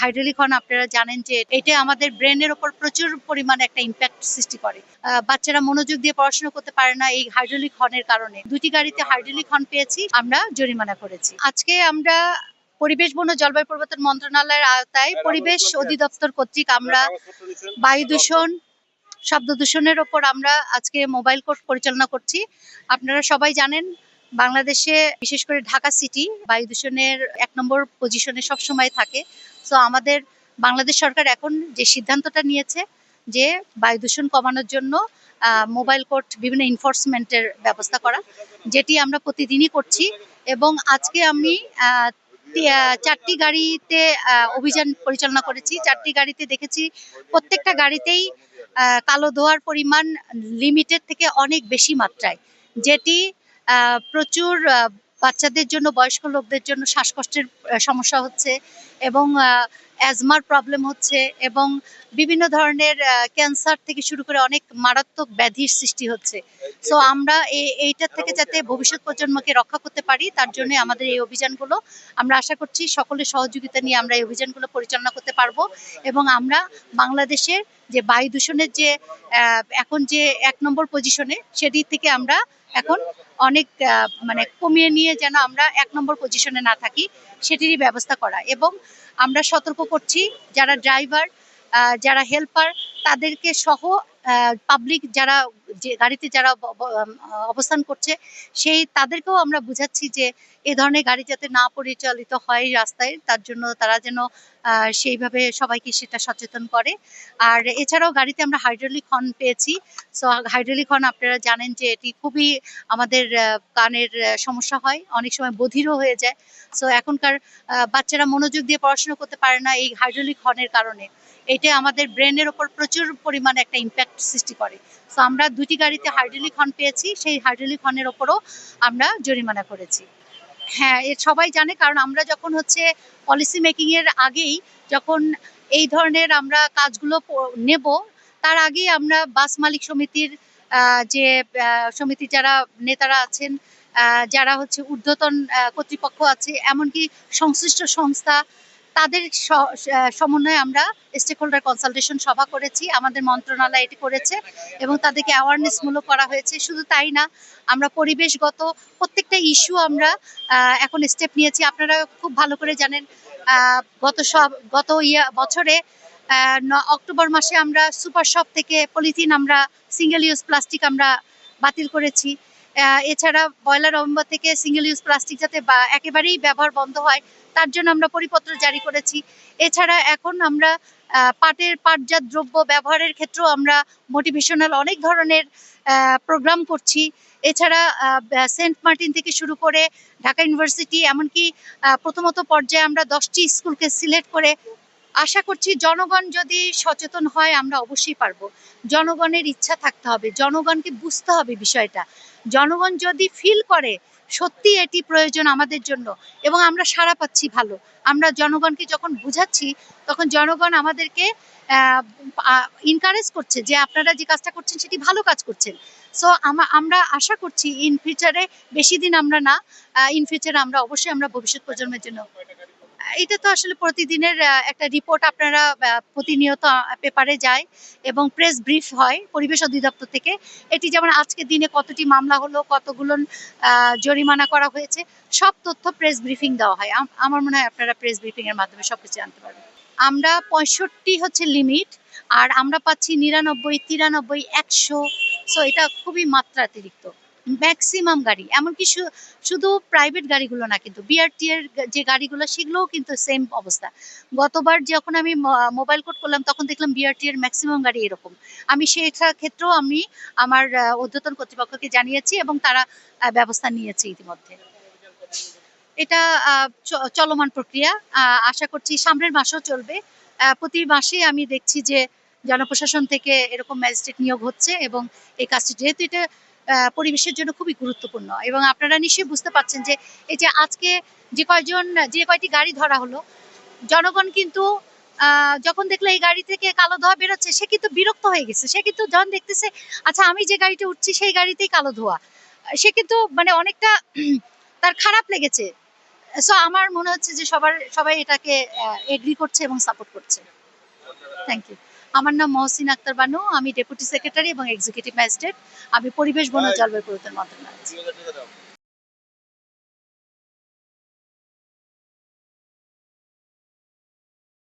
Hydraulic horn আপনারা জানেন যে এটা আমাদের ব্রেনের উপর প্রচুর পরিমাণে একটা ইম্প্যাক্ট সৃষ্টি করে। বাচ্চারা মনোযোগ দিয়ে পড়াশোনা করতে পারে না এই হাইড্রোলিক হর্নের কারণে। 2টি গাড়িতে হাইড্রোলিক হর্ন পেয়েছি, আমরা জরিমানা করেছি। আজকে আমরা পরিবেশ বন ও জলবায়ু পরিবর্তন মন্ত্রণালয়ের আওতায় পরিবেশ অধিদপ্তর কর্তৃক আমরা বায়ু দূষণ, শব্দ দূষণের ওপর আমরা আজকে মোবাইল কোর্ট পরিচালনা করছি। আপনারা সবাই জানেন বাংলাদেশে বিশেষ করে ঢাকা সিটি বায়ু দূষণের 1 নম্বর পজিশনে সবসময় থাকে। সো আমাদের বাংলাদেশ সরকার এখন যে সিদ্ধান্তটা নিয়েছে যে বায়ু দূষণ কমানোর জন্য মোবাইল কোর্ট বিভিন্ন এনফোর্সমেন্টের ব্যবস্থা করা, যেটি আমরা প্রতিদিনই করছি। এবং আজকে আমি 4টি গাড়িতে অভিযান পরিচালনা করেছি। 4টি গাড়িতে দেখেছি প্রত্যেকটা গাড়িতেই কালো ধোঁয়ার পরিমাণ লিমিটের থেকে অনেক বেশি মাত্রায়, যেটি প্রচুর বাচ্চাদের জন্য, বয়স্ক লোকদের জন্য শ্বাসকষ্টের সমস্যা হচ্ছে এবং অ্যাজমার প্রবলেম হচ্ছে এবং বিভিন্ন ধরনের ক্যান্সার থেকে শুরু করে অনেক মারাত্মক ব্যাধির সৃষ্টি হচ্ছে। সো আমরা এইটার থেকে যাতে ভবিষ্যৎ প্রজন্মকে রক্ষা করতে পারি তার জন্য আমাদের এই অভিযানগুলো, আমরা আশা করছি সকলের সহযোগিতা নিয়ে আমরা এই অভিযানগুলো পরিচালনা করতে পারবো এবং আমরা বাংলাদেশের যে বায়ু দূষণের যে এখন যে 1 নম্বর পজিশনে, সেটি থেকে আমরা এখন অনেক মানে কমিয়ে নিয়ে যেন আমরা 1 নম্বর পজিশনে না থাকি সেটিরই ব্যবস্থা করা। এবং আমরা সতর্ক করছি যারা ড্রাইভার, যারা হেল্পার, তাদেরকে সহ পাবলিক যারা যে গাড়িতে যারা অবস্থান করছে তাদেরকেও আমরা বুঝাচ্ছি যে এ ধরনের গাড়ি যাতে না পরিচালিত হয় রাস্তায়, তার জন্য তারা যেন সেইভাবে সবাইকে সেটা সচেতন করে। আর এছাড়াও গাড়িতে আমরা হাইড্রোলিক হর্ন পেয়েছি। সো হাইড্রোলিক হর্ন আপনারা জানেন যে এটি খুবই আমাদের কানের সমস্যা হয়, অনেক সময় বধিরও হয়ে যায়। সো এখনকার বাচ্চারা মনোযোগ দিয়ে পড়াশোনা করতে পারে না এই হাইড্রোলিক হর্নের কারণে। এটা আমাদের ব্রেনের উপর প্রচুর পরিমাণে একটা ইম্প্যাক্ট সৃষ্টি করে। সো আমরা 2টি গাড়িতে হাইড্রোলিক হর্ন পেয়েছি, সেই হাইড্রোলিক হর্নের ওপরও আমরা জরিমানা করেছি। হ্যাঁ, সবাই জানে, কারণ আমরা যখন হচ্ছে পলিসি মেকিং এর আগেই যখন এই ধরনের আমরা কাজগুলো নেব, তার আগেই আমরা বাস মালিক সমিতির যে সমিতি যারা নেতারা আছেন, যারা হচ্ছে ঊর্ধ্বতন কর্তৃপক্ষ আছে, এমনকি সংশ্লিষ্ট সংস্থা, তাদের সমন্বয়ে আমরা স্টেক হোল্ডার কনসালটেশন সভা করেছি। আমাদের মন্ত্রণালয় এটি করেছে এবং তাদেরকে অ্যাওয়ারনেস মূলক করা হয়েছে। শুধু তাই না, আমরা পরিবেশগত প্রত্যেকটা ইস্যু আমরা এখন স্টেপ নিয়েছি। আপনারা খুব ভালো করে জানেন গত বছরে অক্টোবর মাসে আমরা সুপার শপ থেকে পলিথিন, আমরা সিঙ্গেল ইউজ প্লাস্টিক আমরা বাতিল করেছি। এছাড়া 1 নভেম্বর থেকে সিঙ্গেল ইউজ প্লাস্টিক যাতে একেবারেই ব্যবহার বন্ধ হয় তার জন্য আমরা পরিপত্র জারি করেছি। এছাড়া এখন আমরা পাটজাত দ্রব্য ব্যবহারের ক্ষেত্রেও আমরা মোটিভেশনাল অনেক ধরনের প্রোগ্রাম করছি। এছাড়া সেন্ট মার্টিন থেকে শুরু করে ঢাকা ইউনিভার্সিটি, এমনকি প্রথমত পর্যায়ে আমরা 10টি স্কুলকে সিলেক্ট করে, আশা করছি জনগণ যদি সচেতন হয় আমরা অবশ্যই পারবো। জনগণের ইচ্ছা থাকতে হবে, জনগণকে বুঝতে হবে বিষয়টা। জনগণ যদি ফিল করে সত্যি এটি প্রয়োজন আমাদের জন্য এবং আমরা সাড়া পাচ্ছি ভালো, আমরা জনগণকে যখন বুঝাচ্ছি তখন জনগণ আমাদেরকে এনকারেজ করছে যে আপনারা যে কাজটা করছেন সেটি ভালো কাজ করছেন। সো আমরা আশা করছি ইন ফিউচারে, বেশি দিন আমরা না, ইন ফিউচারে আমরা অবশ্যই আমরা ভবিষ্যৎ প্রজন্মের জন্য, এটা তো আসলে প্রতিদিনের একটা রিপোর্ট আপনারা প্রতিনিয়ত পেপারে যায় এবং প্রেস ব্রিফ হয় পরিবেশ অধিদপ্তর থেকে। এটি যেমন আজকের দিনে কতটি মামলা হলো, কতগুলো জরিমানা করা হয়েছে, সব তথ্য প্রেস ব্রিফিং দেওয়া হয়। আমার মনে হয় আপনারা প্রেস ব্রিফিং এর মাধ্যমে সবকিছু জানতে পারবেন। আমরা 65 হচ্ছে লিমিট, আর আমরা পাচ্ছি 99, 93, 100। সো এটা খুবই মাত্রাতিরিক্ত। ম্যাক্সিমাম গাড়ি, এমনকি শুধু প্রাইভেট গাড়িগুলো না, কিন্তু বিআরটি এর যে গাড়িগুলো সেগুলোও কিন্তু সেম অবস্থা। গতবার যখন আমি মোবাইল কোর্ট করলাম তখন দেখলাম বিআরটি এর ম্যাক্সিমাম গাড়ি এরকম। আমি সেই ক্ষেত্রেও আমি আমার ঊর্ধ্বতন কর্তৃপক্ষকে জানিয়েছি এবং তারা ব্যবস্থা নিয়েছে ইতিমধ্যে। এটা চলমান প্রক্রিয়া, আশা করছি সামনের মাসেও চলবে। প্রতি মাসে আমি দেখছি যে জনপ্রশাসন থেকে এরকম ম্যাজিস্ট্রেট নিয়োগ হচ্ছে এবং এই কাজটি, যেহেতু এটা পরিবেশের জন্য খুবই গুরুত্বপূর্ণ এবং আপনারা নিশ্চয়ই বুঝতে পারছেন যে এই যে আজকে যে কয়টি গাড়ি ধরা হলো, জনগণ কিন্তু যখন দেখলো এই গাড়ি থেকে কালো ধোঁয়া বেরোচ্ছে সে কিন্তু বিরক্ত হয়ে গেছে। সে কিন্তু যখন দেখতেছে আচ্ছা আমি যে গাড়িতে উঠছি সেই গাড়িতেই কালো ধোঁয়া, সে কিন্তু মানে অনেকটা তার খারাপ লেগেছে। সো আমার মনে হচ্ছে যে সবাই এটাকে এগ্রি করছে এবং সাপোর্ট করছে। Thank you. আমার নাম মহসিন আক্তার বানু, আমি ডেপুটি সেক্রেটারি এবং এক্সিকিউটিভ ম্যাজিস্ট্রেট। আমি পরিবেশ বন ও জলবায়ু পরিবর্তন মন্ত্রণালয় আছি।